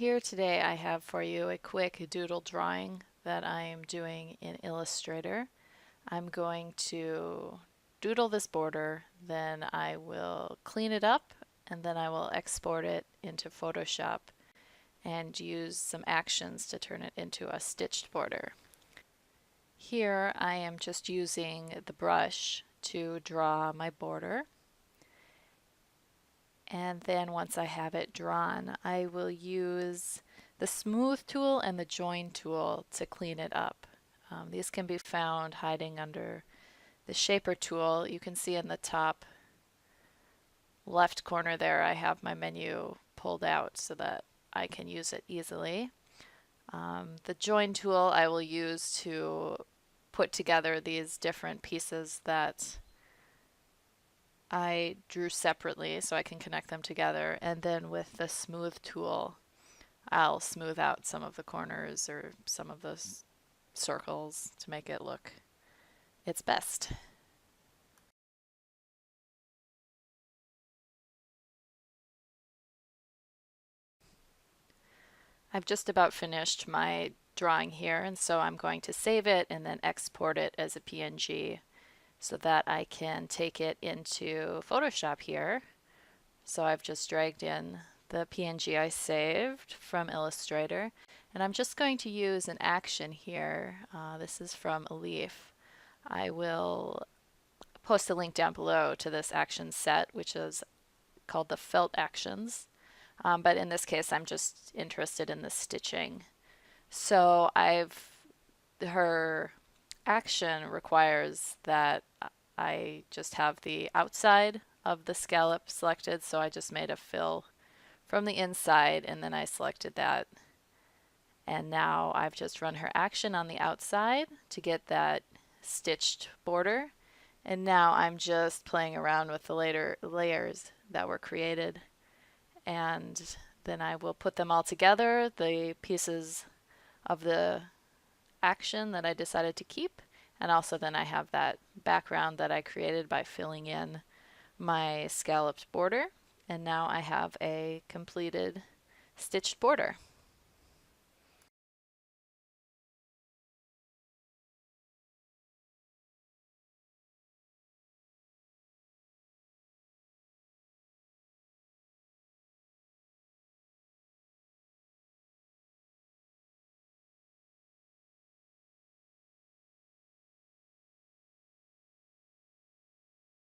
Here today I have for you a quick doodle drawing that I am doing in Illustrator. I'm going to doodle this border, then I will clean it up, and then I will export it into Photoshop and use some actions to turn it into a stitched border. Here I am just using the brush to draw my border. And then once I have it drawn, I will use the smooth tool and the join tool to clean it up. These can be found hiding under the shaper tool. You can see in the top left corner there I have my menu pulled out so that I can use it easily. The join tool I will use to put together these different pieces that I drew separately so I can connect them together, and then with the smooth tool I'll smooth out some of the corners or some of those circles to make it look its best. I've just about finished my drawing here, and so I'm going to save it and then export it as a PNG so that I can take it into Photoshop here. So I've just dragged in the PNG I saved from Illustrator, and I'm just going to use an action here. This is from a leaf. I will post a link down below to this action set, which is called the felt actions. But in this case, I'm just interested in the stitching. So her action requires that I just have the outside of the scallop selected, so I just made a fill from the inside and then I selected that. And now I've just run her action on the outside to get that stitched border. And now I'm just playing around with the later layers that were created. And then I will put them all together, the pieces of the action that I decided to keep, and also then I have that background that I created by filling in my scalloped border, and now I have a completed stitched border.